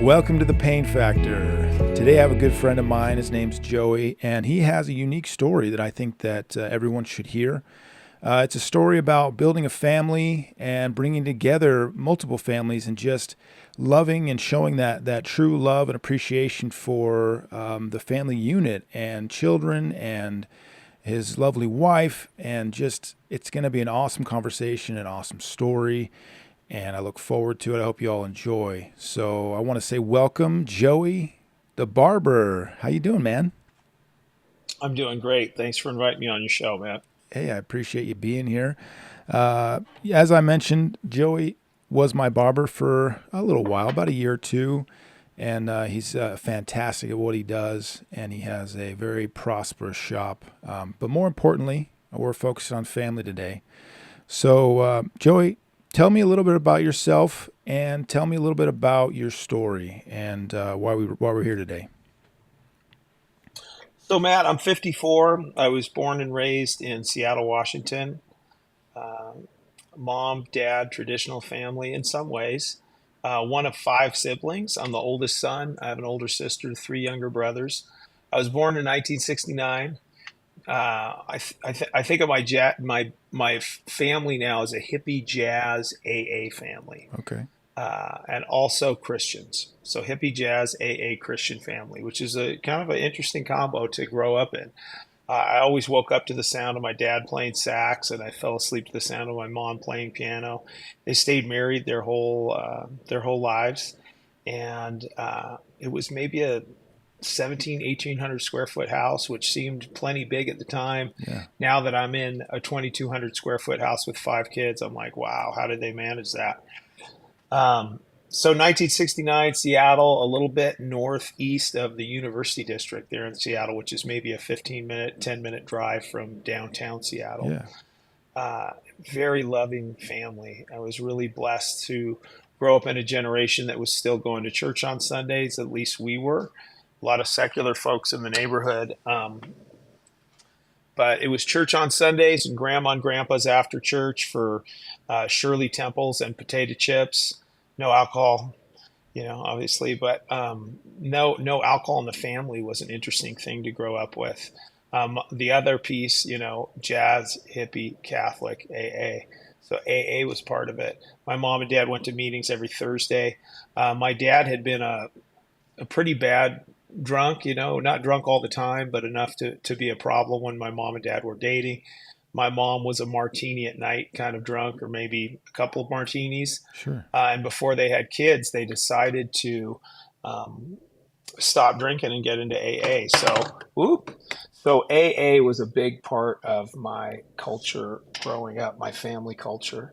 Welcome to The Pain Factor. Today I have a good friend of mine. His name's Joey, and he has a unique story that I think that everyone should hear. It's a story about building a family and bringing together multiple families and just loving and showing that true love and appreciation for the family unit and children and his lovely wife. And just, it's going to be an awesome conversation, an awesome story. And I look forward to it. I hope you all enjoy. So I want to say welcome, Joey, the barber. How you doing, man? I'm doing great. Thanks for inviting me on your show, man. Hey, I appreciate you being here. As I mentioned, Joey was my barber for a little while, about a year or two. And he's fantastic at what he does. And he has a very prosperous shop. But more importantly, we're focused on family today. So, Joey, tell me a little bit about yourself and tell me a little bit about your story and why we're here today. So, Matt, I'm 54. I was born and raised in Seattle, Washington. Uh, Mom, dad, traditional family in some ways. One of five siblings. I'm the oldest son. I have an older sister, three younger brothers. I was born in 1969. I think of my family now as a hippie jazz AA family, Okay. and also Christians. So hippie jazz AA Christian family, which is a kind of an interesting combo to grow up in. I always woke up to the sound of my dad playing sax, and I fell asleep to the sound of my mom playing piano. They stayed married their whole lives, and it was maybe a 1800 square foot house, which seemed plenty big at the time. Yeah. Now that I'm in a 2,200 square foot house with five kids, I'm like, wow, how did they manage that? So 1969, Seattle, a little bit northeast of the University District there in Seattle, which is maybe a 15-minute, 10-minute drive from downtown Seattle. Yeah. Uh, Very loving family. I was really blessed to grow up in a generation that was still going to church on Sundays. At least we were. A lot of secular folks in the neighborhood. But it was church on Sundays and grandma and grandpa's after church for Shirley Temples and potato chips. No alcohol, obviously, but no alcohol in the family was an interesting thing to grow up with. The other piece, jazz, hippie, Catholic, AA. So AA was part of it. My mom and dad went to meetings every Thursday. My dad had been a pretty bad drunk, not drunk all the time, but enough to be a problem when my mom and dad were dating. My mom was a martini at night kind of drunk, or maybe a couple of martinis. Sure. And before they had kids, they decided to stop drinking and get into AA. So AA was a big part of my culture growing up, my family culture.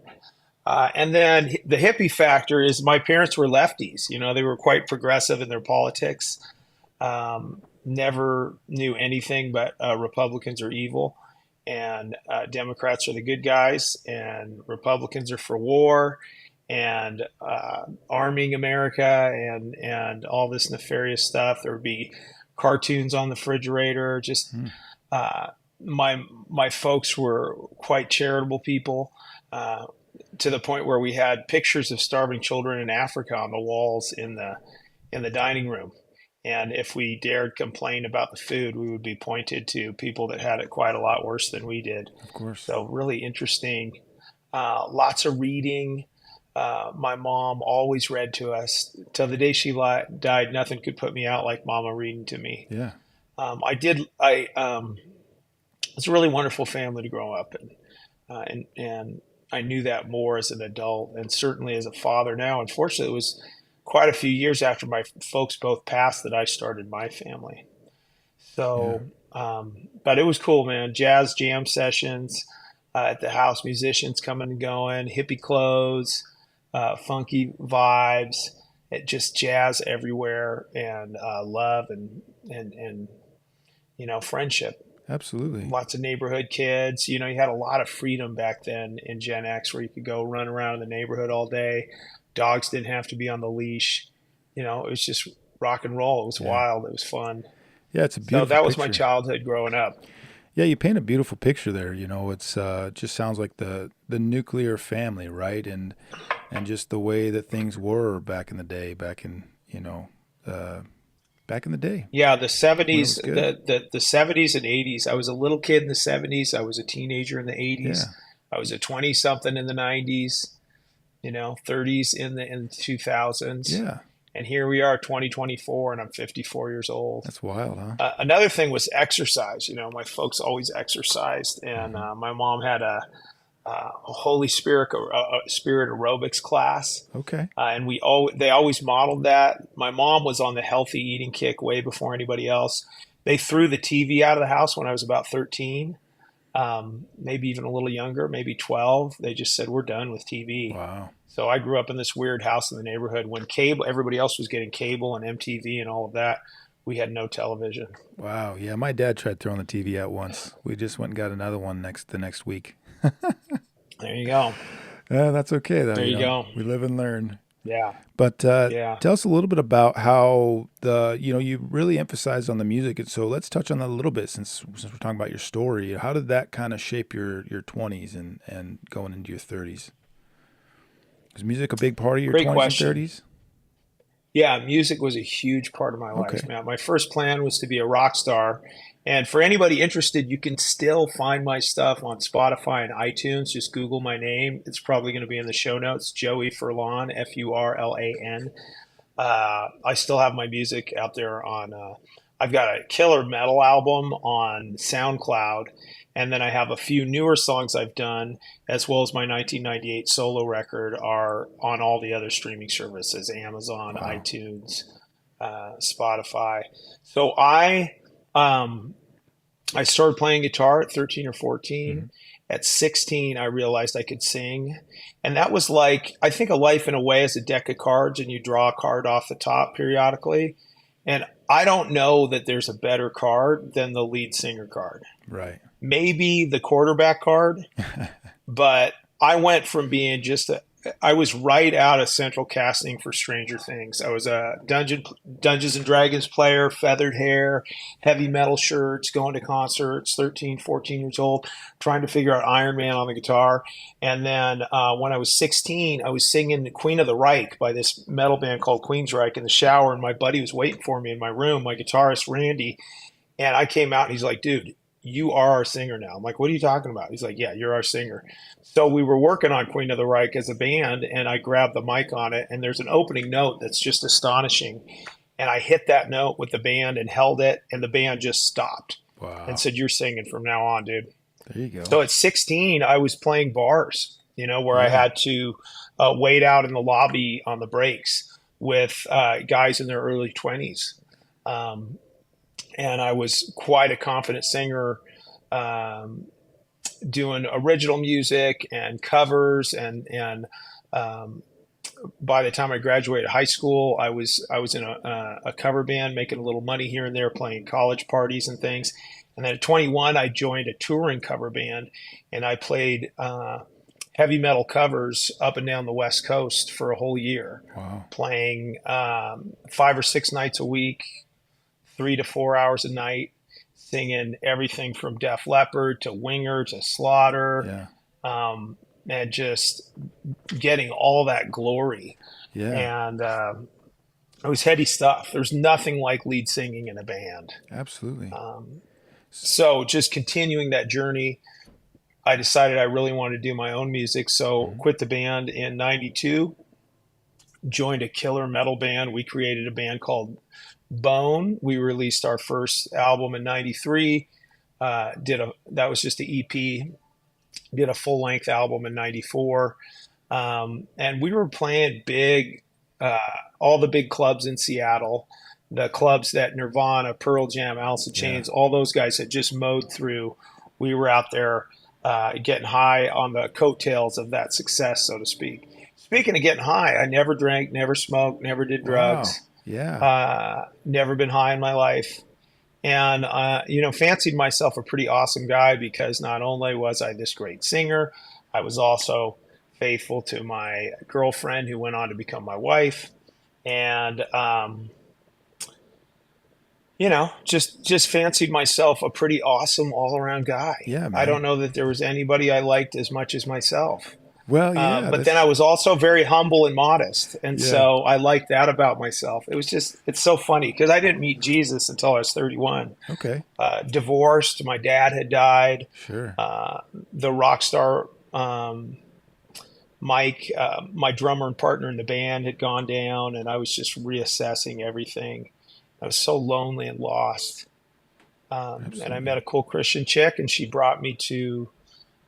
And then the hippie factor is my parents were lefties. They were quite progressive in their politics. Never knew anything but Republicans are evil, and Democrats are the good guys, and Republicans are for war and arming America and all this nefarious stuff. There would be cartoons on the refrigerator. Just my folks were quite charitable people. To the point where we had pictures of starving children in Africa on the walls in the dining room. And if we dared complain about the food, we would be pointed to people that had it quite a lot worse than we did. Of course. So really interesting. Lots of reading. My mom always read to us till the day she died. Nothing could put me out like Mama reading to me. Yeah. It's a really wonderful family to grow up in, and I knew that more as an adult, and certainly as a father now. Unfortunately, it was quite a few years after my folks both passed that I started my family. So, but it was cool, man. Jazz jam sessions at the house, musicians coming and going, hippie clothes, funky vibes, just jazz everywhere, and love and friendship. Absolutely. Lots of neighborhood kids. You had a lot of freedom back then in Gen X, where you could go run around in the neighborhood all day. Dogs didn't have to be on the leash. It was just rock and roll. It was wild. It was fun. Yeah, it's a So beautiful that was picture. my childhood growing up. Yeah, you paint a beautiful picture there. It's just sounds like the nuclear family, right? And just the way that things were back in the day, back in you know, uh, back in the day Yeah, the when it 70s, was good. the 70s and 80s. I was a little kid in the 70s. I was a teenager in the 80s. Yeah. I was a 20 something in the 90s, 30s in the 2000s. Yeah. And here we are 2024 and I'm 54 years old. That's wild, huh? Another thing was exercise. My folks always exercised, and Hmm. my mom had a Holy Spirit aerobics class, Okay. and they always modeled that. My mom was on the healthy eating kick way before anybody else. They threw the TV out of the house when I was about 13, maybe even a little younger, maybe 12. They just said, we're done with TV. Wow. So I grew up in this weird house in the neighborhood when everybody else was getting cable and MTV and all of that. We had no television. Wow. Yeah, my dad tried throwing the TV out once. We just went and got another one the next week. There you go. That's okay though. There you go. We live and learn. Yeah. But Yeah. tell us a little bit about how you really emphasized on the music, and so let's touch on that a little bit since we're talking about your story. How did that kind of shape your 20s and going into your 30s? Was music a big part of your Great 20s and question. 30s? Yeah, music was a huge part of my life, Okay. man. My first plan was to be a rock star. And for anybody interested, you can still find my stuff on Spotify and iTunes. Just Google my name. It's probably going to be in the show notes. Joey Furlan, Furlan. I still have my music out there on. I've got a killer metal album on SoundCloud, and then I have a few newer songs I've done, as well as my 1998 solo record, are on all the other streaming services: Amazon, Wow. iTunes, Spotify. So I started playing guitar at 13 or 14. Hmm. At 16, I realized I could sing. And that was like, I think of life in a way as a deck of cards, and you draw a card off the top periodically. And I don't know that there's a better card than the lead singer card. Right. Maybe the quarterback card, but I went from being I was right out of central casting for Stranger Things. I was a Dungeons and Dragons player, feathered hair, heavy metal shirts, going to concerts, 13, 14 years old, trying to figure out Iron Man on the guitar. And then when I was 16, I was singing Queen of the Reich by this metal band called Queensryche in the shower, and my buddy was waiting for me in my room, my guitarist, Randy. And I came out and he's like, dude, you are our singer now. I'm like, what are you talking about? He's like, yeah, you're our singer. So we were working on Queen of the Reich as a band, and I grabbed the mic on it, and there's an opening note that's just astonishing. And I hit that note with the band and held it, and the band just stopped and Wow. said, you're singing from now on, dude. There you go. So at 16, I was playing bars, where I Yeah. had to wait out in the lobby on the breaks with guys in their early 20s. Um, and I was quite a confident singer, um, doing original music and covers, and um, by the time I graduated high school, I was in a cover band, making a little money here and there, playing college parties and things. And then at 21, I joined a touring cover band, and I played heavy metal covers up and down the West Coast for a whole year, Wow. playing 5 or 6 nights a week, 3 to 4 hours a night, singing everything from Def Leppard to Winger to Slaughter, Yeah. and just getting all that glory. Yeah. And it was heady stuff. There's nothing like lead singing in a band. Absolutely. So just continuing that journey, I decided I really wanted to do my own music. So Mhm. quit the band in 92, joined a killer metal band. We created a band called Bone. We released our first album in 93. That was just the EP. Did a full length album in 94. And we were playing big, uh, all the big clubs in Seattle, the clubs that Nirvana, Pearl Jam, Alice in Yeah. Chains, all those guys had just mowed through. We were out there getting high on the coattails of that success, so to speak. Speaking of getting high, I never drank, never smoked, never did Wow. drugs, Yeah. never been high in my life. And, fancied myself a pretty awesome guy because not only was I this great singer, I was also faithful to my girlfriend who went on to become my wife. And, just fancied myself a pretty awesome all around guy. Yeah, I man. don't know that there was anybody I liked as much as myself. Well, yeah, But then I that's was also very humble and modest. And yeah. so I liked that about myself. It's so funny because I didn't meet Jesus until I was 31. Okay. Divorced, my dad had died. Sure. Uh, the rock star Mike, my drummer and partner in the band, had gone down, and I was just reassessing everything. I was so lonely and lost. And I met Absolutely. a cool Christian chick, and she brought me to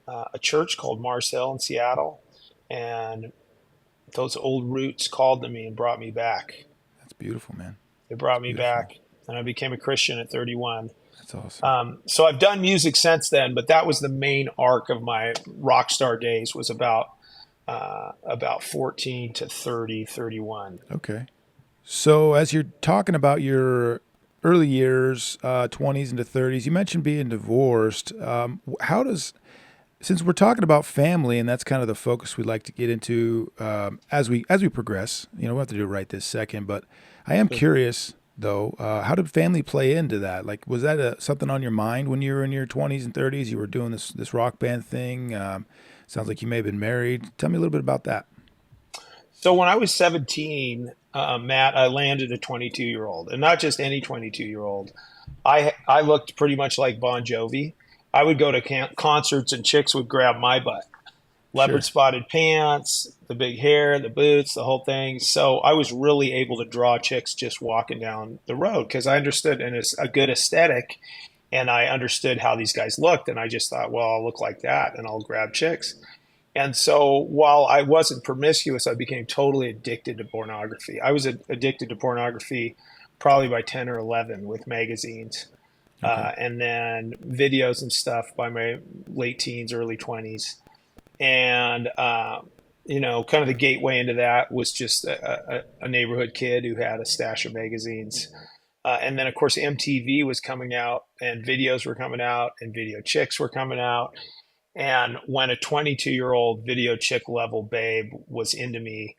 a church called Mars Hill in Seattle. And those old roots called to me and brought me back. That's beautiful, man. They That's brought me beautiful. back, and I became a Christian at 31. That's awesome. So I've done music since then, but that was the main arc of my rock star days, was about 14 to 30, 31. Okay. So as you're talking about your early years, 20s into 30s, you mentioned being divorced. How does, since we're talking about family, and that's kind of the focus we'd like to get into as we progress. You know, we don't have to do it right this second, but I am curious though. How did family play into that? Like, was that something on your mind when you were in your 20s and 30s? You were doing this rock band thing. Sounds like you may have been married. Tell me a little bit about that. So when I was 17, Matt, I landed a 22-year-old, and not just any 22-year-old. I looked pretty much like Bon Jovi. I would go to concerts, and chicks would grab my butt. Leopard Sure. spotted pants, the big hair, the boots, the whole thing. So I was really able to draw chicks just walking down the road because I understood, and it's a good aesthetic, and I understood how these guys looked, and I just thought, well, I'll look like that, and I'll grab chicks. And so while I wasn't promiscuous, I became totally addicted to pornography. I was addicted to pornography probably by 10 or 11 with magazines, Okay. and then videos and stuff by my late teens, early 20s. And, kind of the gateway into that was just a neighborhood kid who had a stash of magazines. And then, of course, MTV was coming out, and videos were coming out, and video chicks were coming out. And when a 22-year-old video chick level babe was into me,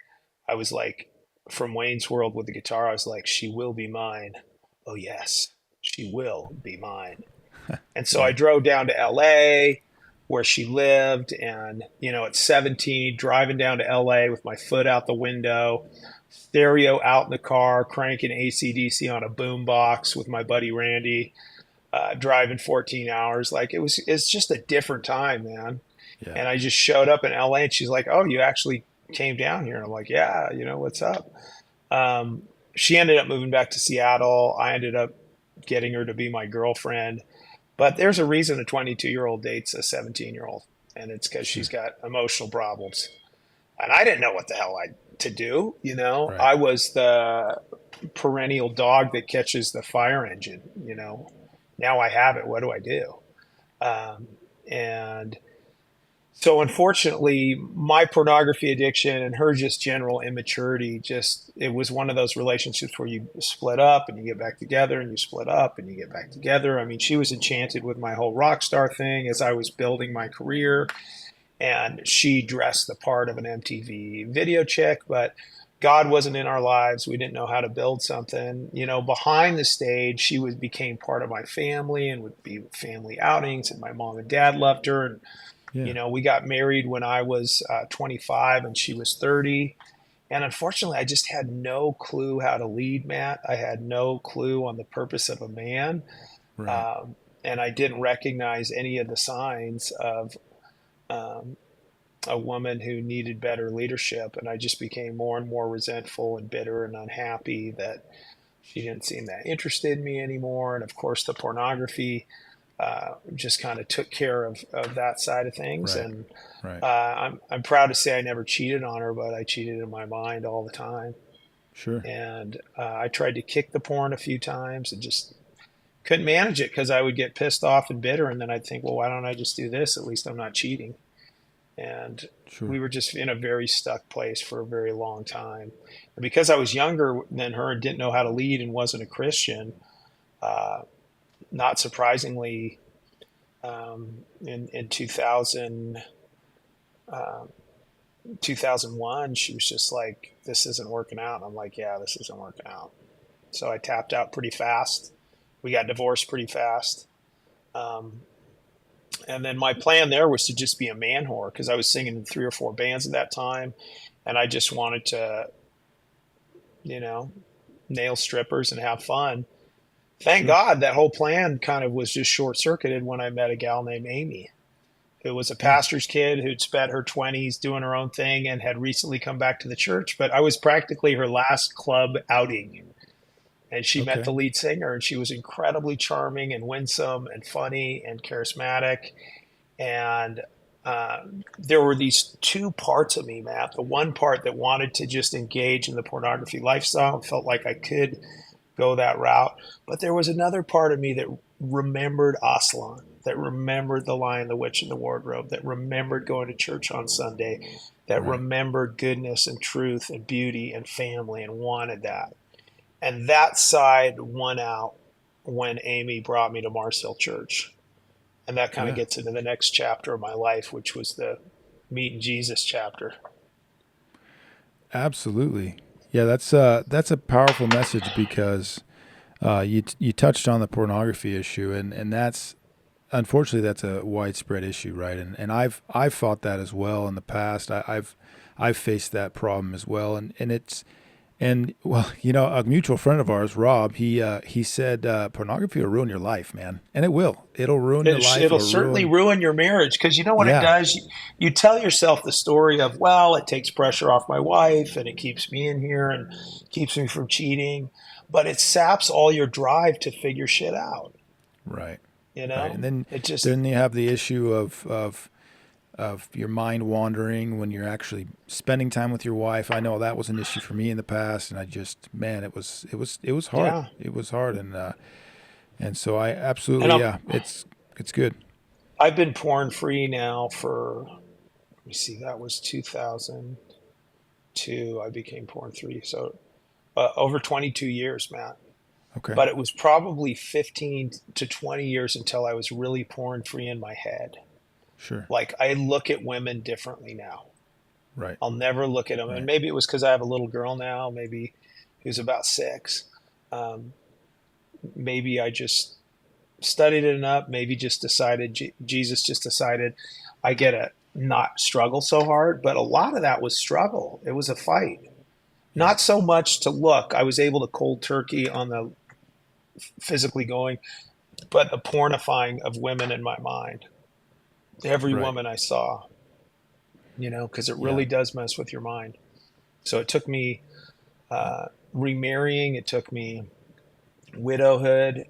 I was like, from Wayne's World with the guitar, I was like, she will be mine. Oh, yes, she will be mine. And so I Yeah. drove down to LA where she lived. And, at 17, driving down to LA with my foot out the window, stereo out in the car, cranking AC/DC on a boombox with my buddy Randy, driving 14 hours. Like it's just a different time, man. Yeah. And I just showed up in LA, and she's like, "Oh, you actually came down here?" And I'm like, "Yeah, what's up?" She ended up moving back to Seattle. I ended up getting her to be my girlfriend. But there's a reason a 22-year-old dates a 17-year-old, and it's because she's Sure. got emotional problems. And I didn't know what the hell to do. Right. I was the perennial dog that catches the fire engine. Now I have it. What do I do? And so, unfortunately, my pornography addiction and her just general immaturity, just it was one of those relationships where you split up and you get back together, and you split up and you get back together. I mean, she was enchanted with my whole rock star thing as I was building my career, and she dressed the part of an MTV video chick, but God wasn't in our lives. We didn't know how to build something. Behind the stage, she became part of my family and would be family outings, and my mom and dad loved her. And Yeah. we got married when I was 25 and she was 30. And unfortunately, I just had no clue how to lead, Matt. I had no clue on the purpose of a man. Right. Um, and I didn't recognize any of the signs of um, a woman who needed better leadership. And I just became more and more resentful and bitter and unhappy that she didn't seem that interested in me anymore. And of course, the pornography just kind of took care of that side of things. Right. And Right. I'm proud to say I never cheated on her, but I cheated in my mind all the time. Sure. And I tried to kick the porn a few times and just couldn't manage it because I would get pissed off and bitter. And then I'd think, well, why don't I just do this? At least I'm not cheating. And Sure. we were just in a very stuck place for a very long time. And because I was younger than her and didn't know how to lead and wasn't a Christian, uh, not surprisingly, in 2001, she was just like, this isn't working out. And I'm like, yeah, this isn't working out. So I tapped out pretty fast. We got divorced pretty fast. Um, And then my plan there was to just be a man whore because I was singing in 3 or 4 bands at that time. And I just wanted to, you know, nail strippers and have fun. Thank Sure. God that whole plan kind of was just short circuited when I met a gal named Amy, who was a Yeah. pastor's kid who'd spent her 20s doing her own thing and had recently come back to the church. But I was practically her last club outing. And she met Okay. the lead singer, and she was incredibly charming and winsome and funny and charismatic. And there were these two parts of me, Matt. The one part that wanted to just engage in the pornography lifestyle and felt like I could go that route. But there was another part of me that remembered Aslan, that remembered The Lion, the Witch, and the Wardrobe, that remembered going to church on Sunday, that Right. remembered goodness and truth and beauty and family and wanted that. And that side won out when Amy brought me to Mars Hill Church. And that kind of Yeah. gets into the next chapter of my life, which was the meeting Jesus chapter. Absolutely. Yeah, that's a powerful message because you touched on the pornography issue, and that's unfortunately that's a widespread issue, right? And I've fought that as well in the past. I've faced that problem as well, and it's and well, a mutual friend of ours, Rob, he said pornography will ruin your life, man, and it will. It'll ruin your life. It'll It'll certainly ruin. ruin your marriage because you know what it Yeah. does? You tell yourself the story of, well, it takes pressure off my wife and it keeps me in here and keeps me from cheating, but it saps all your drive to figure shit out. Right. You Right. And know, then it just, then you have the issue of your mind wandering when you're actually spending time with your wife. I know that was an issue for me in the past, and I just, man, it was hard. yeah. It was hard, and so I And absolutely, yeah, it's good. I've been porn free now for, let me see, that was 2002. I became porn free. So over 22 years, Matt. Okay, But it was probably 15 to 20 years until I was really porn free in my head. sure, Like I look at women differently now. right, I'll never look at them. And right, maybe it was because I have a little girl now, maybe who's about 6. Um, Maybe I just studied it enough. Maybe just decided, Jesus just decided I get to not struggle so hard. But a lot of that was struggle. It was a fight. yeah, Not so much to look. I was able to cold turkey on the physically going, but the pornifying of women in my mind. Every right, woman I saw, because it yeah, really does mess with your mind. So it took me remarrying. It took me widowhood.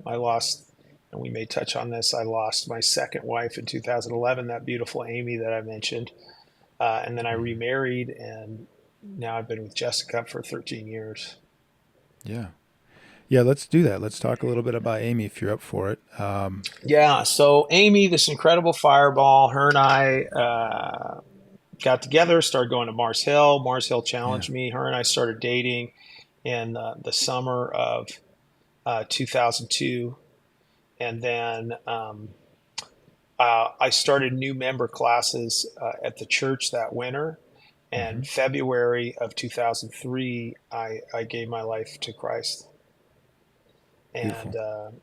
I lost, and we may touch on this. I lost my second wife in 2011, that beautiful Amy that I mentioned. And then I mhm, remarried, and now I've been with Jessica for 13 years. yeah, yeah. Let's do that. Let's talk a little bit about Amy if you're up for it. Yeah. So Amy, this incredible fireball, her and I got together, started going to Mars Hill. Mars Hill Yeah, challenged me. Her and I started dating in the summer of 2002. And then I started new member classes at the church that winter. hmm, And February of 2003, I gave my life to Christ. And beautiful.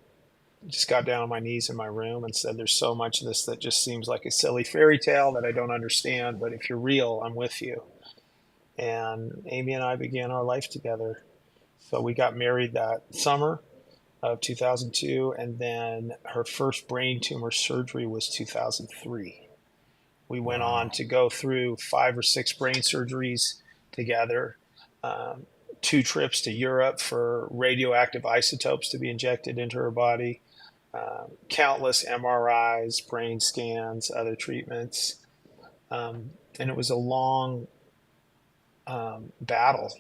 just got down on my knees in my room and said, there's so much of this that just seems like a silly fairy tale that I don't understand. But if you're real, I'm with you. And Amy and I began our life together. So we got married that summer of 2002, and then her first brain tumor surgery was 2003. We went on Wow. to go through 5 or 6 brain surgeries together, um, 2 trips to Europe for radioactive isotopes to be injected into her body, countless MRIs, brain scans, other treatments. And it was a long battle,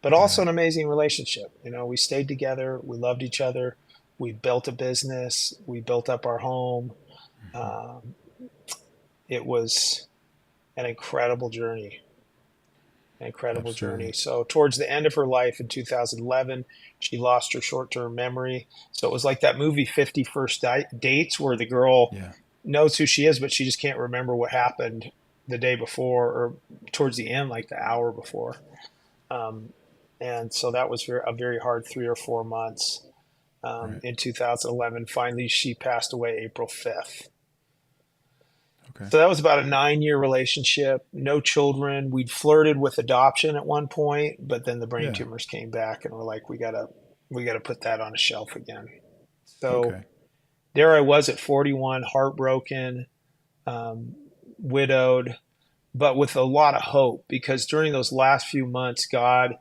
but also Yeah. an amazing relationship. We stayed together, we loved each other, we built a business, we built up our home. Hmm. Um, it was an incredible journey, an incredible journey. Absolutely. So, towards the end of her life in 2011, she lost her short term memory. So, it was like that movie 50 First Dates, where the girl Yeah. knows who she is, but she just can't remember what happened the day before or towards the end, like the hour before. Um, and so that was a very hard 3 or 4 months. Right. in 2011. Finally, she passed away April 5th. Okay. So that was about a 9-year relationship, no children. We'd flirted with adoption at one point, but then the brain Yeah. tumors came back and we're like, we gotta put that on a shelf again. So Okay. there I was at 41, heartbroken, um, widowed, but with a lot of hope because during those last few months, God,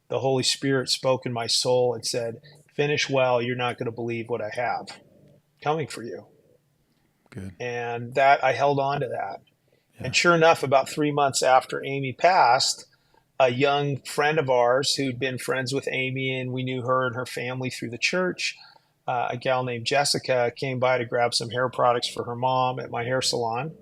the Holy Spirit spoke in my soul and said, finish well, you're not going to believe what I have coming for you. Good. And that I held on to that. Yeah. And sure enough, about 3 months after Amy passed, a young friend of ours who'd been friends with Amy, and we knew her and her family through the church, a gal named Jessica, came by to grab some hair products for her mom at my hair salon,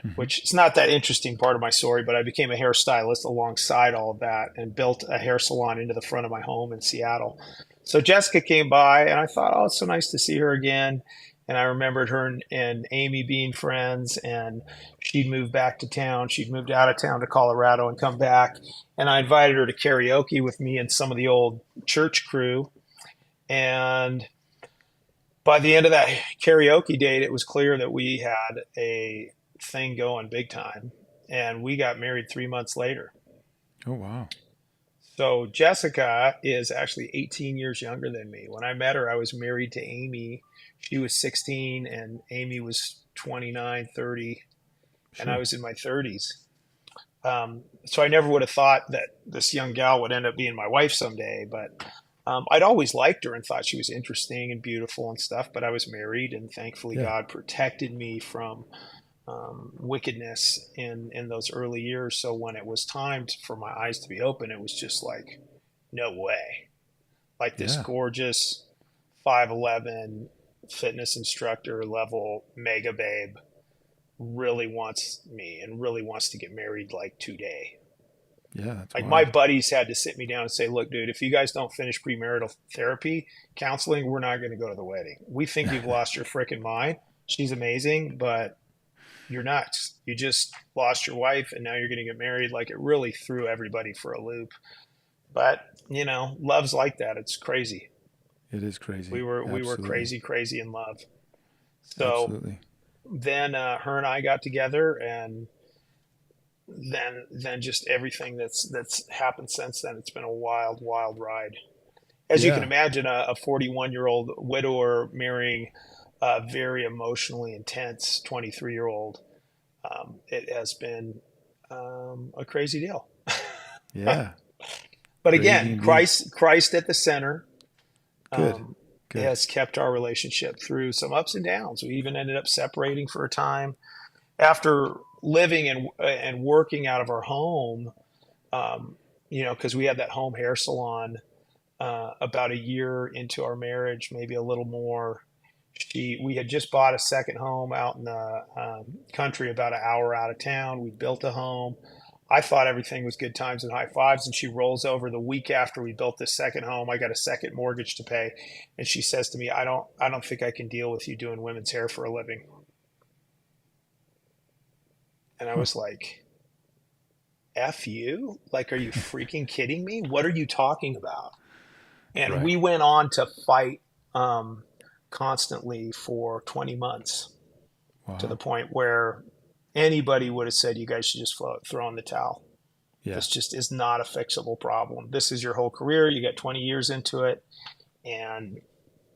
Hmm. which it's not that interesting part of my story, but I became a hairstylist alongside all of that and built a hair salon into the front of my home in Seattle. So Jessica came by, and I thought, oh, it's so nice to see her again. And I remembered her and Amy being friends, and she'd moved back to town. She'd moved out of town to Colorado and come back. And I invited her to karaoke with me and some of the old church crew. And by the end of that karaoke date, it was clear that we had a thing going big time. And we got married 3 months later. Oh, wow. So Jessica is actually 18 years younger than me. When I met her, I was married to Amy. She was 16 and Amy was 29, 30, and I Sure. was in my 30s. So I never would have thought that this young gal would end up being my wife someday, but I'd always liked her and thought she was interesting and beautiful and stuff, but I was married and thankfully Yeah. God protected me from wickedness in those early years. So when it was time for my eyes to be open, it was just like, no way. Like this Yeah. gorgeous 5'11" fitness instructor level mega babe really wants me and really wants to get married like today. Yeah. That's Like my wild. buddies had to sit me down and say, look, dude, if you guys don't finish premarital therapy counseling, we're not going to go to the wedding. We think you've lost your freaking mind. She's amazing, but you're nuts. You just lost your wife and now you're going to get married. Like it really threw everybody for a loop. But, love's like that. It's crazy. It is We crazy. were we were Absolutely. crazy, crazy in love. So Absolutely. then her and I got together, and then just everything that's happened since then. It's been a wild, wild ride. As you can Yeah. imagine, a 41-year-old widower marrying a very emotionally intense 23-year-old. It has been a crazy deal. Yeah. But Crazy again, indeed. Christ at the center Good. um, Good. has kept our relationship through some ups and downs. We even ended up separating for a time after living and working out of our home. Um, because we had that home hair salon about a year into our marriage, maybe a little more. We had just bought a second home out in the country, about an hour out of town. We built a home. I thought everything was good times and high fives, and she rolls over the week after we built this second home. I got a second mortgage to pay, and she says to me, "I don't think I can deal with you doing women's hair for a living." And I Huh. was like, "F you? Like, are you freaking kidding me? What are you talking about?" And Right. we went on to fight um, constantly for 20 months to the Wow. point where anybody would have said, you guys should just throw in the towel. Yeah. This just is not a fixable problem. This is your whole career. You got 20 years into it. And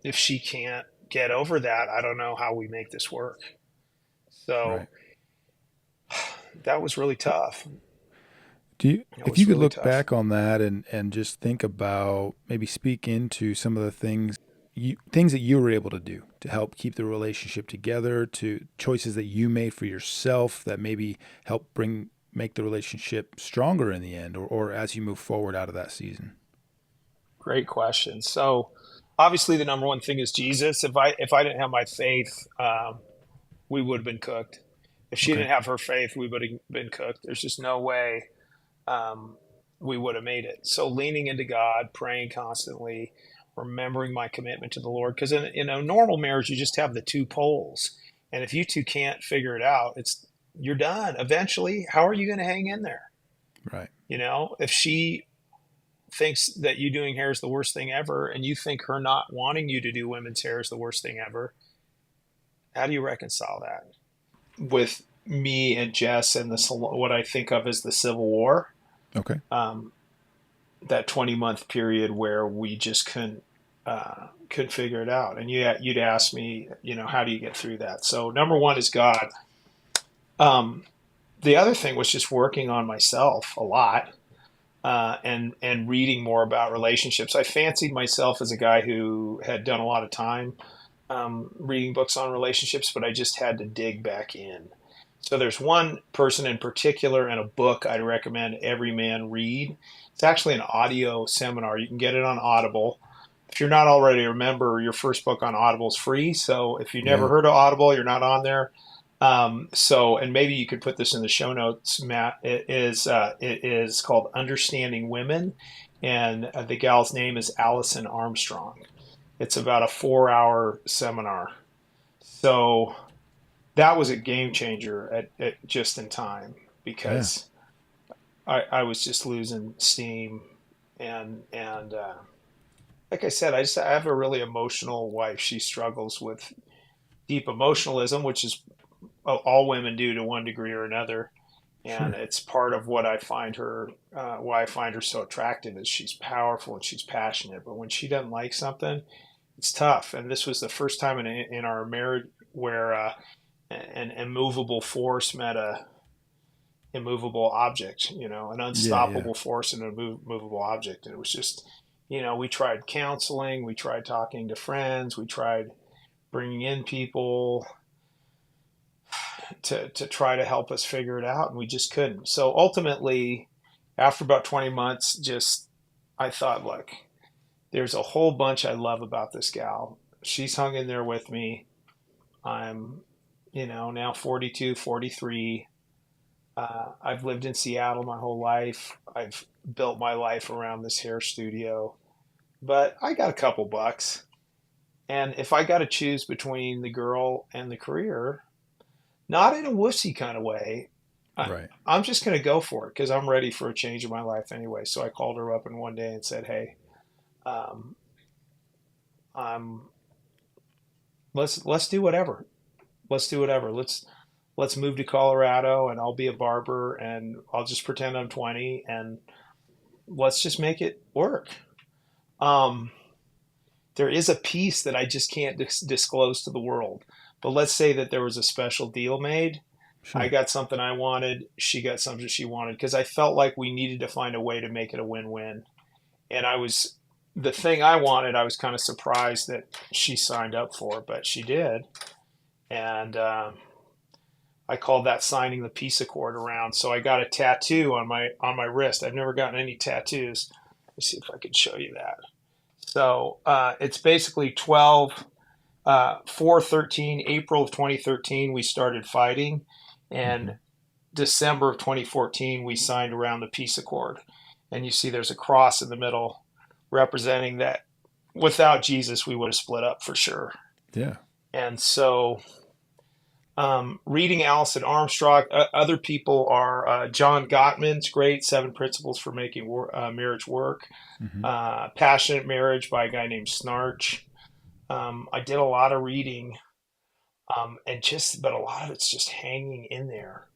if she can't get over that, I don't know how we make this work. So Right. that was really tough. It If you was could really look tough. back on that and just think about, maybe speak into some of the things that you were able to do to help keep the relationship together, to choices that you made for yourself that maybe help make the relationship stronger in the end, or as you move forward out of that season. Great question. So obviously the number one thing is Jesus. If I didn't have my faith, we would have been cooked. If she Okay. didn't have her faith, we would have been cooked. There's just no way um, we would have made it. So leaning into God, praying constantly, remembering my commitment to the Lord. Because in a normal marriage, you just have the two poles, and if you two can't figure it out, you're done. Eventually, how are you going to hang in there? Right. If she thinks that you doing hair is the worst thing ever, and you think her not wanting you to do women's hair is the worst thing ever. How do you reconcile that with me and Jess and what I think of as the Civil War? Okay. That 20-month period where we just couldn't figure it out. And you'd ask me, how do you get through that? So number one is God. The other thing was just working on myself a lot, and reading more about relationships. I fancied myself as a guy who had done a lot of time reading books on relationships, but I just had to dig back in. So there's one person in particular and a book I'd recommend every man read. It's actually an audio seminar. You can get it on Audible. If you're not already a member, your first book on Audible is free. So if you've never heard of Audible, you're not on there. And maybe you could put this in the show notes, Matt. It is called Understanding Women, and the gal's name is Allison Armstrong. It's about a 4-hour seminar. So that was a game changer at just in time, because I was just losing steam, and like I said, I have a really emotional wife. She struggles with deep emotionalism, which is all women do to one degree or another. And it's part of what I find her, why I find her so attractive, is she's powerful and she's passionate. But when she doesn't like something, it's tough. And this was the first time in our marriage where an immovable force met a immovable object, an unstoppable force and an immovable object. And it was just, we tried counseling, we tried talking to friends, we tried bringing in people to try to help us figure it out, and we just couldn't. So ultimately, after about 20 months, I thought, look, there's a whole bunch I love about this gal. She's hung in there with me. I'm, now 42, 43. I've lived in Seattle my whole life. I've built my life around this hair studio, but I got a couple bucks. And if I got to choose between the girl and the career, not in a wussy kind of way, I'm just going to go for it because I'm ready for a change in my life anyway. So I called her up in one day and said, hey, let's do whatever. Let's do whatever. Let's move to Colorado, and I'll be a barber, and I'll just pretend I'm 20, and let's just make it work. There is a piece that I just can't disclose to the world. But let's say that there was a special deal made. Sure. I got something I wanted. She got something she wanted, because I felt like we needed to find a way to make it a win-win. And the thing I wanted, I was kind of surprised that she signed up for, but she did. And I called that signing the peace accord around. So I got a tattoo on my wrist. I've never gotten any tattoos. Let's see if I can show you that. So it's basically 4/13, April of 2013, we started fighting. And December of 2014, we signed around the peace accord. And you see there's a cross in the middle representing that without Jesus, we would have split up for sure. Yeah. And so reading Allison Armstrong, other people are John Gottman's great, 7 Principles for Making Marriage Work, Passionate Marriage by a guy named Snarch. I did a lot of reading, but a lot of it's just hanging in there,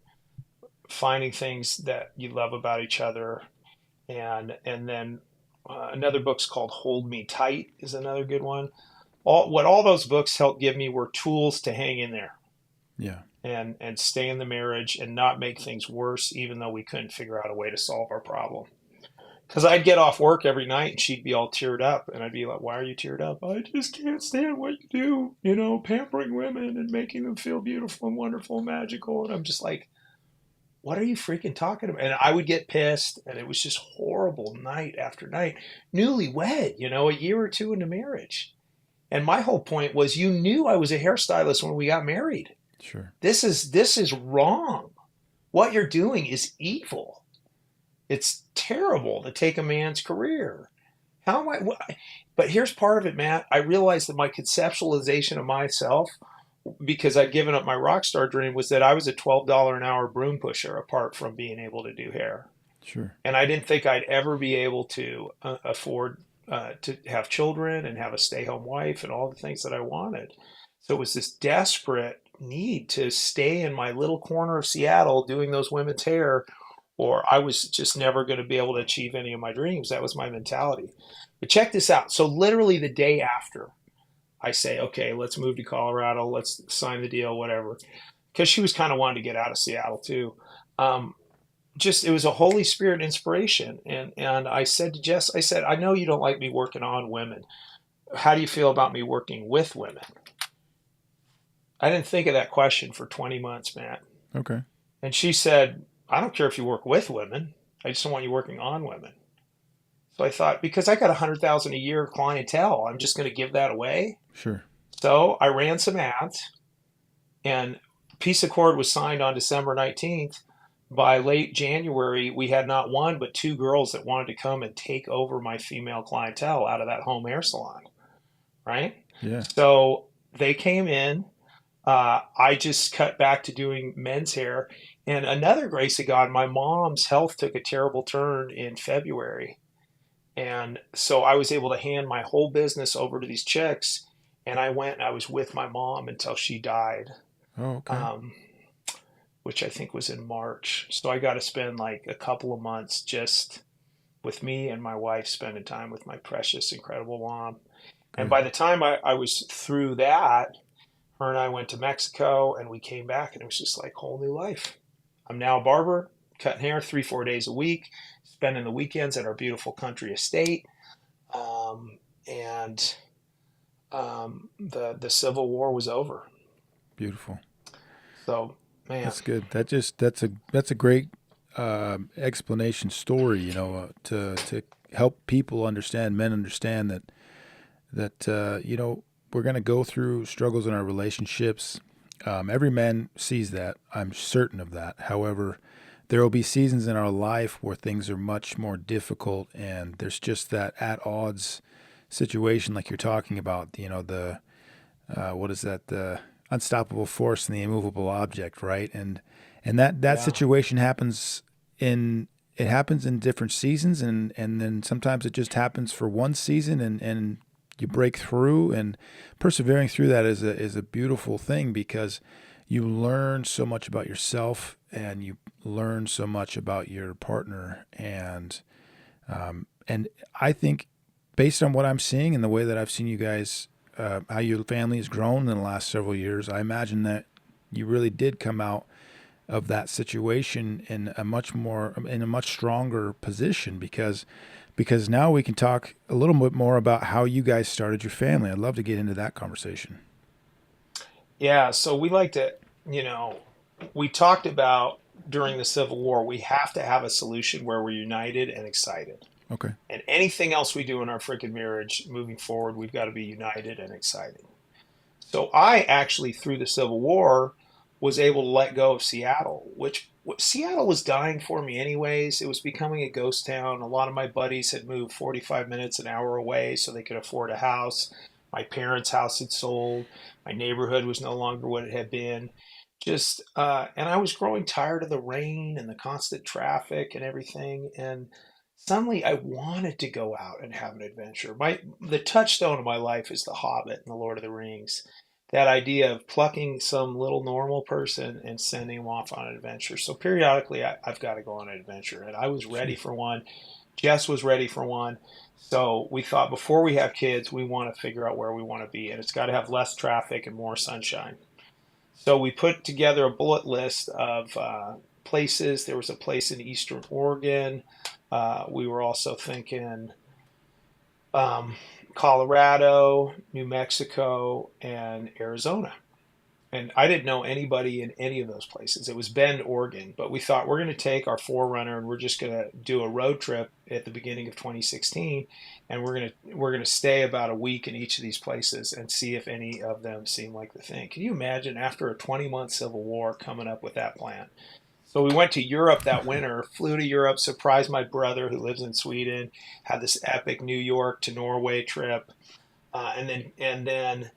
finding things that you love about each other. And then another book's called Hold Me Tight is another good one. What all those books helped give me were tools to hang in there. Yeah. And stay in the marriage and not make things worse, even though we couldn't figure out a way to solve our problem. Because I'd get off work every night and she'd be all teared up. And I'd be like, why are you teared up? I just can't stand what you do, pampering women and making them feel beautiful and wonderful and magical. And I'm just like, what are you freaking talking about? And I would get pissed, and it was just horrible night after night. Newlywed, a year or two into marriage. And my whole point was, you knew I was a hairstylist when we got married. Sure. This is wrong. What you're doing is evil. It's terrible to take a man's career. How am I? But here's part of it, Matt. I realized that my conceptualization of myself, because I'd given up my rock star dream, was that I was a $12 an hour broom pusher apart from being able to do hair. Sure. And I didn't think I'd ever be able to afford to have children and have a stay-home wife and all the things that I wanted. So it was this desperate need to stay in my little corner of Seattle doing those women's hair, or I was just never going to be able to achieve any of my dreams. That was my mentality. But check this out. So literally the day after, I say, okay, let's move to Colorado. Let's sign the deal, whatever. Because she was kind of wanting to get out of Seattle too. Um, just it was a Holy Spirit inspiration, and I said to Jess, I said, I know you don't like me working on women. How do you feel about me working with women? I didn't think of that question for 20 months, Matt. Okay. And she said, I don't care if you work with women. I just don't want you working on women. So I thought, because I got 100,000 a year clientele, I'm just going to give that away. Sure. So I ran some ads, and peace accord was signed on December 19th. By late January, we had not one but two girls that wanted to come and take over my female clientele out of that home hair salon, right? Yeah. So they came in. I just cut back to doing men's hair. And another grace of God, my mom's health took a terrible turn in February. And so I was able to hand my whole business over to these chicks. And I went and I was with my mom until she died. Oh, okay. Um, which I think was in March. So I got to spend like a couple of months just with me and my wife, spending time with my precious, incredible mom. And Good. by the time I was through that, her and I went to Mexico and we came back, and it was just like whole new life. I'm now a barber, cutting hair 3-4 days a week, spending the weekends at our beautiful country estate. And the Civil War was over. Beautiful. So, man, That's good. That's a great explanation story. To help people understand, men understand that we're going to go through struggles in our relationships. Every man sees that. I'm certain of that. However, there will be seasons in our life where things are much more difficult, and there's just that at odds situation, like you're talking about. The what is that? The unstoppable force and the immovable object, right? And that yeah. situation happens in it happens in different seasons, and then sometimes it just happens for one season, and you break through, and persevering through that is a beautiful thing, because you learn so much about yourself, and you learn so much about your partner, and I think, based on what I'm seeing and the way that I've seen you guys, how your family has grown in the last several years, I imagine that you really did come out of that situation in a much stronger position, because now we can talk a little bit more about how you guys started your family. I'd love to get into that conversation. Yeah, so we like to, we talked about during the Civil War, we have to have a solution where we're united and excited. Okay. And anything else we do in our freaking marriage moving forward, we've got to be united and excited. So I actually, through the Civil War, was able to let go of Seattle, which Seattle was dying for me anyways. It was becoming a ghost town. A lot of my buddies had moved 45 minutes, an hour away so they could afford a house. My parents' house had sold. My neighborhood was no longer what it had been. And I was growing tired of the rain and the constant traffic and everything. And suddenly I wanted to go out and have an adventure. The touchstone of my life is The Hobbit and The Lord of the Rings. That idea of plucking some little normal person and sending them off on an adventure. So periodically I've got to go on an adventure. And I was ready Sure. for one. Jess was ready for one. So we thought, before we have kids, we want to figure out where we want to be. And it's got to have less traffic and more sunshine. So we put together a bullet list of places. There was a place in Eastern Oregon. We were also thinking um, Colorado, New Mexico, and Arizona. And I didn't know anybody in any of those places. It was Bend, Oregon, but we thought, we're going to take our Forerunner and we're just going to do a road trip at the beginning of 2016, and we're going to stay about a week in each of these places and see if any of them seem like the thing. Can you imagine, after a 20-month civil war, coming up with that plan? So we went to Europe that winter, flew to Europe, surprised my brother who lives in Sweden, had this epic New York to Norway trip, and then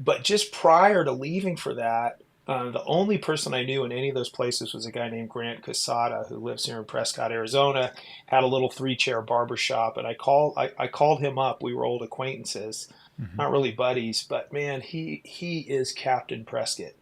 but just prior to leaving for that, The only person I knew in any of those places was a guy named Grant Casada who lives here in Prescott, Arizona, had a little 3-chair barber shop. And I called him up. We were old acquaintances, Hmm. not really buddies, but man, he is Captain Prescott.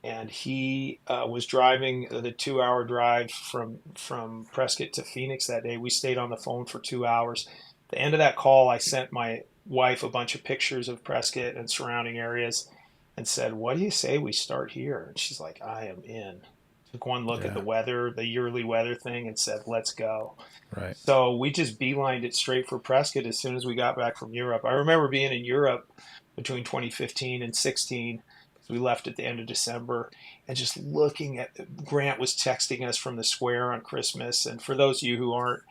And he was driving the 2-hour drive from Prescott to Phoenix that day. We stayed on the phone for 2 hours. At the end of that call, I sent my wife a bunch of pictures of Prescott and surrounding areas and said, "What do you say we start here?" And she's like, "I am in." Took one look at the Yeah. weather, the yearly weather thing, and said, "Let's go." Right. So we just beelined it straight for Prescott as soon as we got back from Europe. I remember being in Europe between 2015 and 16 because we left at the end of December, and just looking at Grant was texting us from the square on Christmas. And for those of you who aren't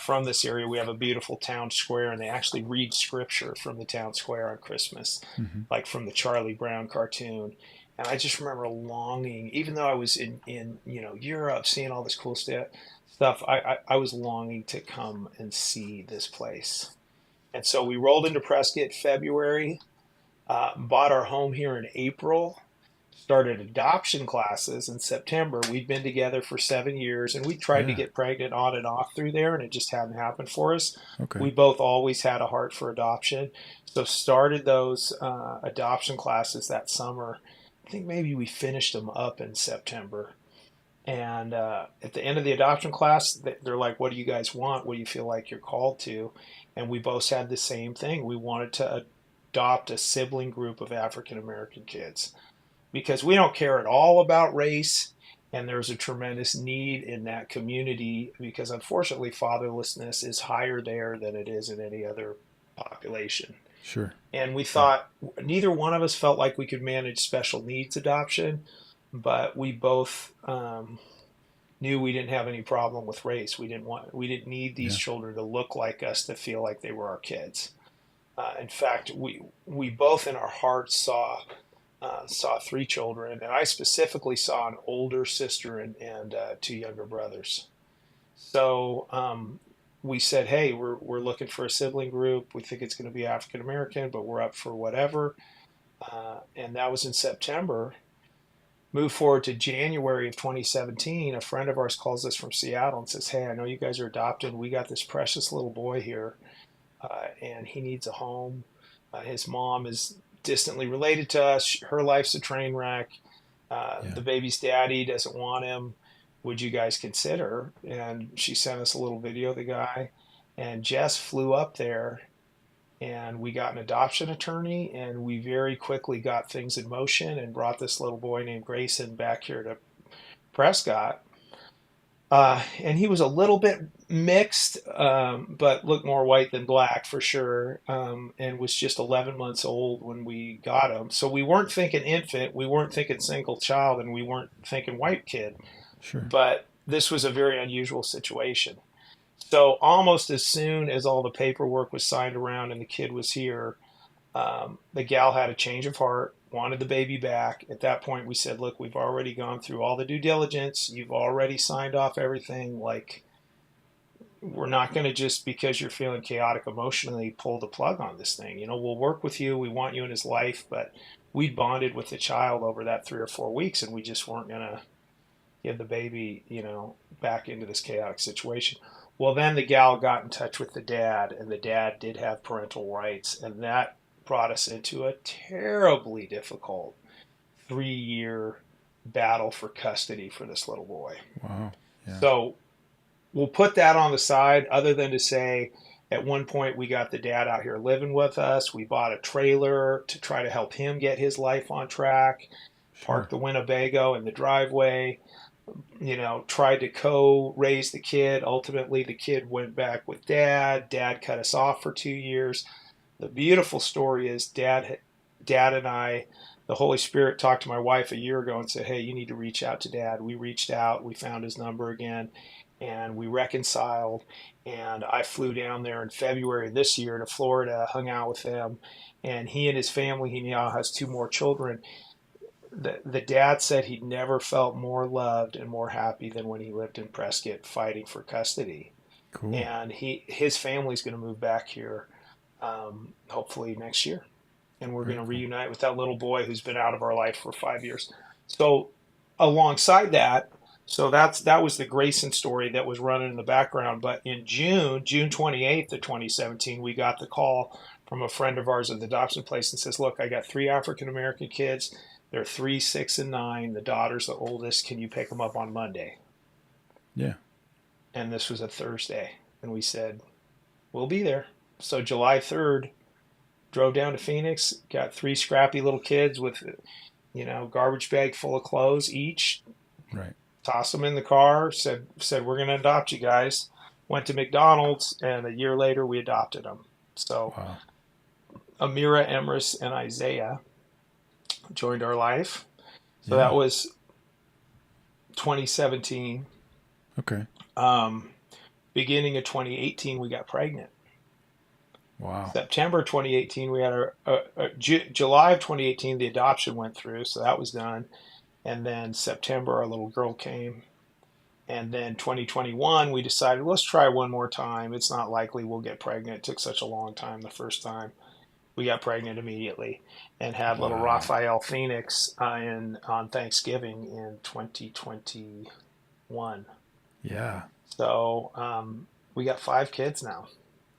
from this area, we have a beautiful town square, and they actually read scripture from the town square on Christmas, Hmm. like from the Charlie Brown cartoon. And I just remember longing, even though I was in Europe, seeing all this cool stuff. I was longing to come and see this place. And so we rolled into Prescott February, bought our home here in April, started adoption classes in September. We'd been together for 7 years, and we tried to Yeah. get pregnant on and off through there, and it just hadn't happened for us. Okay. We both always had a heart for adoption. So started those adoption classes that summer. I think maybe we finished them up in September. And at the end of the adoption class, they're like, "What do you guys want? What do you feel like you're called to?" And we both had the same thing. We wanted to adopt a sibling group of African American kids because we don't care at all about race. And there's a tremendous need in that community because unfortunately, fatherlessness is higher there than it is in any other population. Sure. And we Yeah. thought neither one of us felt like we could manage special needs adoption, but we both knew we didn't have any problem with race. We didn't need these Yeah. children to look like us to feel like they were our kids. In fact, we both in our hearts saw 3 children, and I specifically saw an older sister and 2 younger brothers. So we said, "Hey, we're looking for a sibling group. We think it's going to be African American, but we're up for whatever." And that was in September. Move forward to January of 2017. A friend of ours calls us from Seattle and says, "Hey, I know you guys are adopted. We got this precious little boy here, and he needs a home. His mom is distantly related to us. Her life's a train wreck. Yeah. The baby's daddy doesn't want him. Would you guys consider?" And she sent us a little video of the guy. And Jess flew up there, and we got an adoption attorney, and we very quickly got things in motion and brought this little boy named Grayson back here to Prescott. And he was a little bit mixed, but looked more white than black for sure, and was just 11 months old when we got him. So we weren't thinking infant, we weren't thinking single child, and we weren't thinking white kid. Sure. But this was a very unusual situation. So almost as soon as all the paperwork was signed around and the kid was here, the gal had a change of heart, wanted the baby back. At that point, we said, "Look, we've already gone through all the due diligence. You've already signed off everything. Like, we're not going to just because you're feeling chaotic emotionally pull the plug on this thing. We'll work with you. We want you in his life." But we bonded with the child over that 3 or 4 weeks, and we just weren't going to give the baby, back into this chaotic situation. Well, then the gal got in touch with the dad, and the dad did have parental rights, and that brought us into a terribly difficult 3-year battle for custody for this little boy. Wow. Yeah. So we'll put that on the side, other than to say, at one point we got the dad out here living with us. We bought a trailer to try to help him get his life on track, Sure. parked the Winnebago in the driveway, tried to co-raise the kid. Ultimately, the kid went back with dad. Dad cut us off for 2 years. The beautiful story is dad and I, the Holy Spirit talked to my wife a year ago and said, "Hey, you need to reach out to dad." We reached out, we found his number again, and we reconciled. And I flew down there in February this year to Florida, hung out with them, and he and his family, he now has 2 more children. The dad said he'd never felt more loved and more happy than when he lived in Prescott fighting for custody. Cool. And his family's going to move back here, hopefully next year, and we're going Very to cool. reunite with that little boy who's been out of our life for 5 years. So alongside that, so that was the Grayson story that was running in the background. But in June 28th of 2017, we got the call from a friend of ours at the adoption place and says, "Look, I got three African American kids. They're 3, 6, and 9. The daughter's the oldest. Can you pick them up on Monday?" Yeah. And this was a Thursday, and we said, "We'll be there." So July 3rd, drove down to Phoenix, got three scrappy little kids with garbage bag full of clothes each, Right. tossed them in the car, said we're going to adopt you guys. Went to McDonald's, and a year later we adopted them. So Wow. Amira, Emrys, and Isaiah joined our life. So that Yeah. was 2017. Okay. Um, Beginning of 2018, we got pregnant. Wow. September 2018, we had July of 2018, the adoption went through, so that was done. And then September, our little girl came. And then 2021, we decided, let's try one more time. It's not likely we'll get pregnant. It took such a long time the first time. We got pregnant immediately and had little Wow. Raphael Phoenix on Thanksgiving in 2021. Yeah. So we got 5 kids now.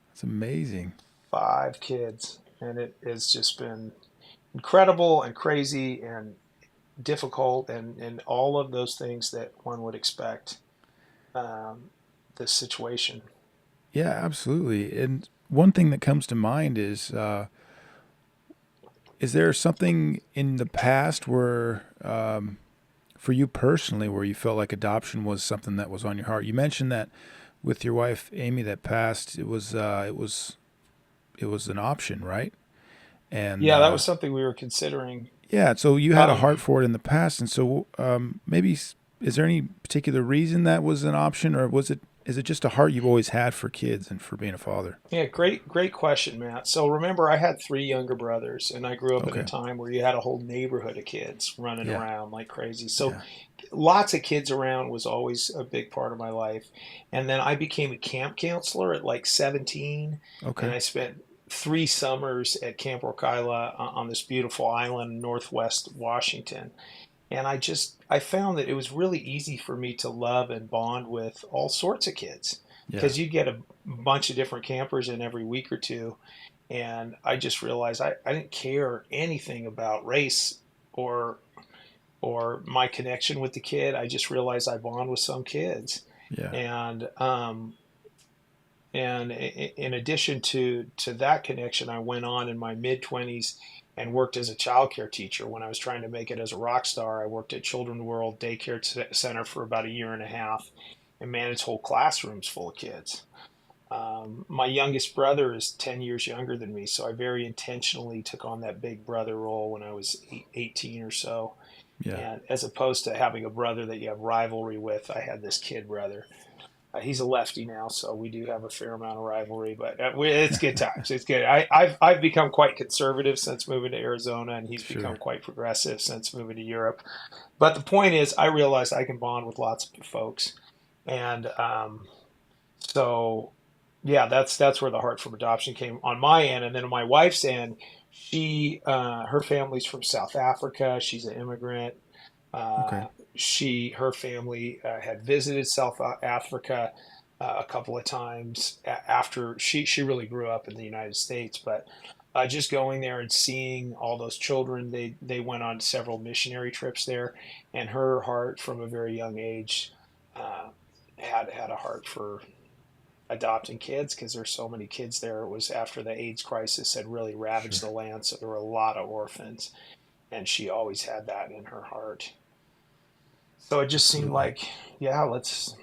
That's amazing. 5 kids. And it has just been incredible and crazy and difficult and all of those things that one would expect um, this situation. Yeah, absolutely. And one thing that comes to mind is there something in the past where, for you personally, where you felt like adoption was something that was on your heart? You mentioned that with your wife Amy that passed, it was an option, right? And Yeah, that was something we were considering. yeah, so you had a Um, heart for it in the past, and so maybe is there any particular reason that was an option, or is it just a heart you've always had for kids and for being a father? yeah, great question, Matt. So remember, I had 3 younger brothers, and I grew up in a Okay. time where you had a whole neighborhood of kids running Yeah. around like crazy. So Yeah. lots of kids around was always a big part of my life. And then I became a camp counselor at like 17, and Okay. I spent 3 summers at Camp Orkila on this beautiful island in northwest Washington. And I found that it was really easy for me to love and bond with all sorts of kids Yeah. because you get a bunch of different campers in every week or two. And I just realized I didn't care anything about race or or my connection with the kid. I just realized I bond with some kids. Yeah. And in addition to that connection, I went on in my mid 20s and worked as a childcare teacher. When I was trying to make it as a rock star, I worked at Children's World Daycare Center for about a year and a half and managed whole classrooms full of kids. My youngest brother is 10 years younger than me, so I very intentionally took on that big brother role when I was 18 or so. Yeah. And as opposed to having a brother that you have rivalry with, I had this kid brother. He's a lefty now, so we do have a fair amount of rivalry, but it's good times. It's good. I've become quite conservative since moving to Arizona, and he's become Sure. quite progressive since moving to Europe. But the point is, I realized I can bond with lots of folks, and so yeah, that's where the heart from adoption came on my end, and then on my wife's end, her family's from South Africa. She's an immigrant. Okay. Her family had visited South Africa a couple of times after she really grew up in the United States, but just going there and seeing all those children, they went on several missionary trips there, and her heart from a very young age uh, had a heart for adopting kids because there's so many kids there. It was after the AIDS crisis had really ravaged Sure. the land, so there were a lot of orphans, and she always had that in her heart. So it just seemed Absolutely. like, yeah, let's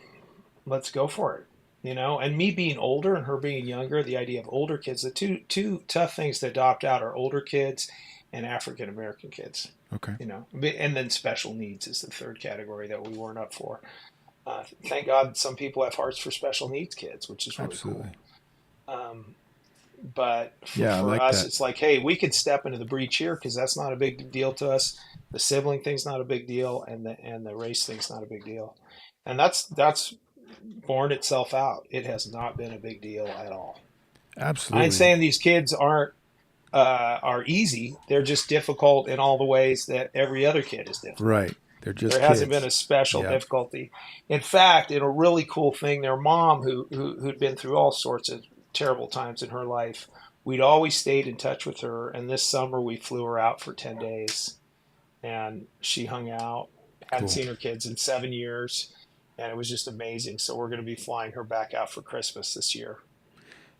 go for it, And me being older and her being younger, the idea of older kids, the two tough things to adopt out are older kids and African American kids, Okay. and then special needs is the third category that we weren't up for. Thank God some people have hearts for special needs kids, which is really cool. Absolutely. Um, but Yeah, I for like us, that. it's like, hey, we could step into the breach here because that's not a big deal to us. The sibling thing's not a big deal, and the race thing's not a big deal, and that's borne itself out. It has not been a big deal at all. I ain't Absolutely. saying these kids aren't are easy. They're just difficult in all the ways that every other kid is difficult. Right. They're There just hasn't been a kids. special Yeah. difficulty. In fact, in a really cool thing, their mom, who'd been through all sorts of terrible times in her life, we'd always stayed in touch with her. And this summer, we flew her out for 10 days, and she hung out. Hadn't Cool. seen her kids in 7 years, and it was just amazing. So we're going to be flying her back out for Christmas this year.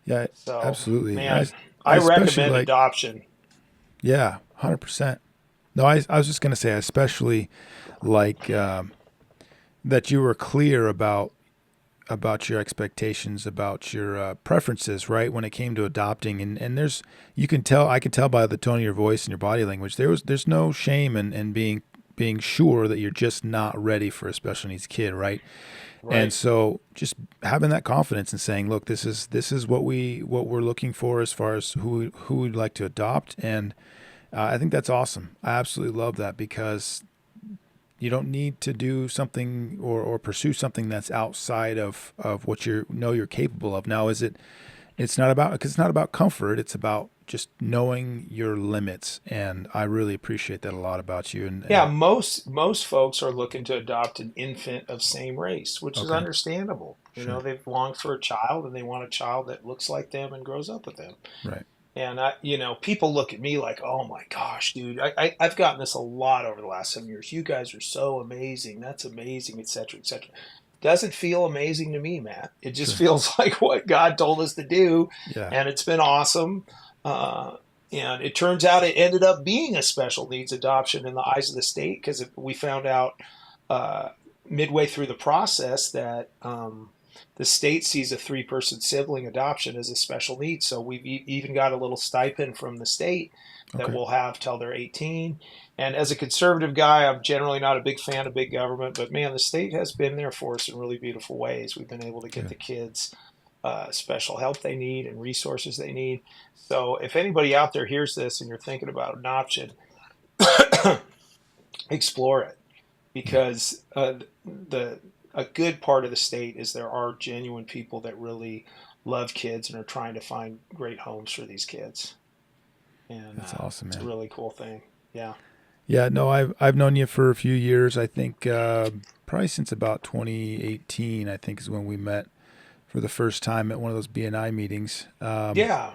Yeah, So, absolutely. man, I I especially recommend like, adoption. yeah, 100%. No, I was just going to say, I especially like that you were clear about your expectations, about your preferences, right? When it came to adopting, and there's, I can tell by the tone of your voice and your body language, there's no shame in being sure that you're just not ready for a special needs kid, right? And Right. so just having that confidence and saying, look, this is what we're looking for as far as who we'd like to adopt, and I think that's awesome. I absolutely love that because you don't need to do something or pursue something that's outside of what you're capable of. Now, it's not about, because it's not about comfort. It's about just knowing your limits. And I really appreciate that a lot about you. Yeah, And most folks are looking to adopt an infant of same race, which is okay, understandable. sure. They've longed for a child and they want a child that looks like them and grows up with them. Right. And people look at me like, "Oh my gosh, dude!" I've gotten this a lot over the last 7 years. You guys are so amazing. That's amazing, et cetera, et cetera. Doesn't feel amazing to me, Matt. It just Sure. feels like what God told us to do, Yeah. and it's been awesome. Uh, and it turns out it ended up being a special needs adoption in the eyes of the state because we found out uh, midway through the process that the state sees a three-person sibling adoption as a special need. So we've even got a little stipend from the state that Okay. we'll have till they're 18. And as a conservative guy, I'm generally not a big fan of big government, but man, the state has been there for us in really beautiful ways. We've been able to get Good. the kids special help they need and resources they need. So if anybody out there hears this and you're thinking about adoption, explore it Yeah. because the a good part of the state is there are genuine people that really love kids and are trying to find great homes for these kids, and That's awesome, it's a man. really cool thing. Yeah, Yeah. No, I've known you for a few years. I think probably since about 2018. I think is when we met for the first time at one of those BNI meetings. yeah,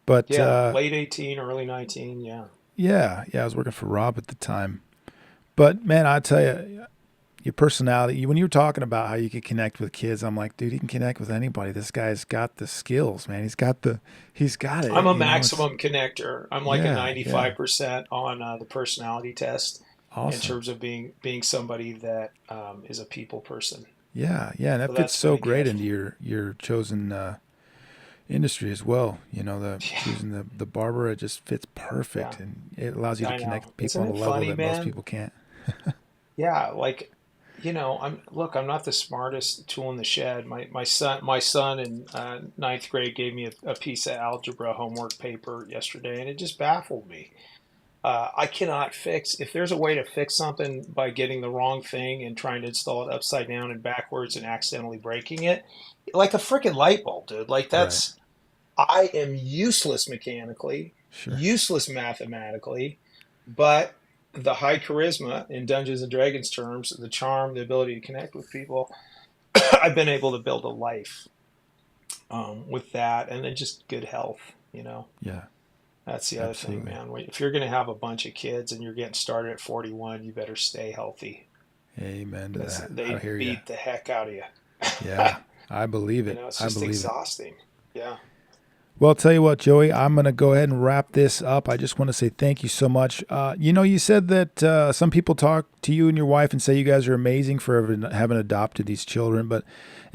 But yeah. Late 18, early 19. Yeah, yeah, I was working for Rob at the time. But man, I tell you, your personality. When you were talking about how you could connect with kids, I'm like, dude, he can connect with anybody. This guy's got the skills, man. He's got I'm it. a It's maximum connector. I'm like a yeah, 95% on the personality test in awesome. terms of being somebody that is a people person. Yeah, and that So fits that's been so a great gift. into your chosen industry as well. The Yeah, choosing the barber, it just fits yeah. perfect, and it allows you to I connect know. with people Isn't on a it level funny, that most man? people can't. Yeah, like, I'm not the smartest tool in the shed. My son in ninth grade gave me a piece of algebra homework paper yesterday, and it just baffled me. I cannot fix if there's a way to fix something by getting the wrong thing and trying to install it upside down and backwards and accidentally breaking it, like a freaking light bulb, dude. Like Right. that's I am useless mechanically, Sure. useless mathematically, but the high charisma in Dungeons and Dragons terms, the charm, the ability to connect with people, I've been able to build a life with that, and then just good health. Yeah. That's the other thing, Absolutely. man. If you're going to have a bunch of kids and you're getting started at 41, you better stay healthy Amen to because that. I they hear you. beat the heck out of you. Yeah. I believe it. It's I just believe it. exhausting. Yeah. Well, I'll tell you what, Joey, I'm going to go ahead and wrap this up. I just want to say thank you so much. You said that some people talk to you and your wife and say you guys are amazing for having adopted these children, but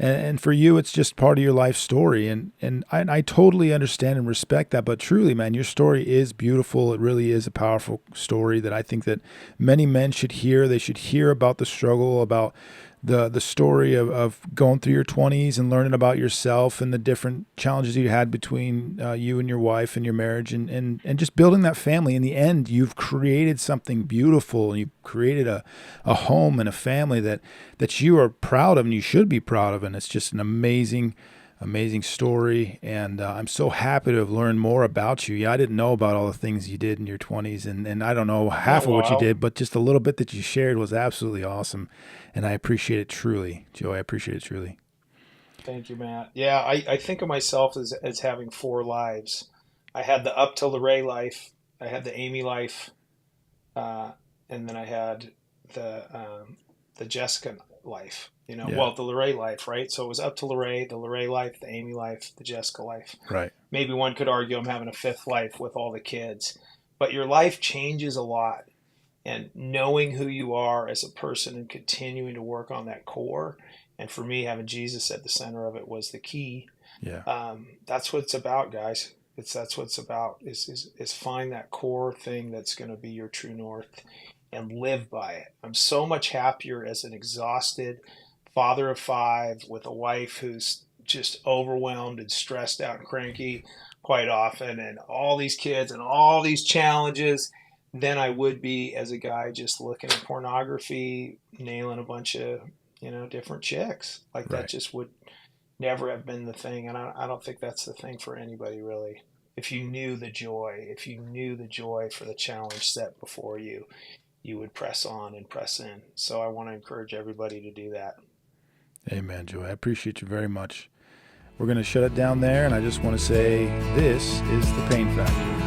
and for you, it's just part of your life story, and I totally understand and respect that. But truly, man, your story is beautiful. It really is a powerful story that I think that many men should hear. They should hear about the struggle, about the story of going through your 20s and learning about yourself and the different challenges you had between you and your wife and your marriage and just building that family. In the end, you've created something beautiful, and you've created a home and a family that you are proud of and you should be proud of. And it's just an amazing Amazing story, and I'm so happy to have learned more about you. Yeah, I didn't know about all the things you did in your 20s, and I don't know half Oh, of what you wow. did, but just a little bit that you shared was absolutely awesome, and I appreciate it truly, Joey. I appreciate it truly. Thank you, Matt. Yeah, I think of myself as having four lives. I had the up till the Ray life, I had the Amy life, uh, and then I had the Jessica life. Yeah, Well, the Lorray life, right? So it was up to Lorray, the Lorray life, the Amy life, the Jessica life. right, Maybe one could argue I'm having a fifth life with all the kids, but your life changes a lot. And knowing who you are as a person and continuing to work on that core, and for me, having Jesus at the center of it was the key. yeah, That's what it's about, guys. That's what it's about is find that core thing that's going to be your true north and live by it. I'm so much happier as an exhausted father of five with a wife who's just overwhelmed and stressed out and cranky quite often, and all these kids and all these challenges than I would be as a guy just looking at pornography, nailing a bunch of different chicks. Like that right. just would never have been the thing, and I don't think that's the thing for anybody really. If you knew the joy for the challenge set before you, you would press on and press in. So I want to encourage everybody to do that. Amen, Joey. I appreciate you very much. We're going to shut it down there, and I just want to say this is the Pain Factor.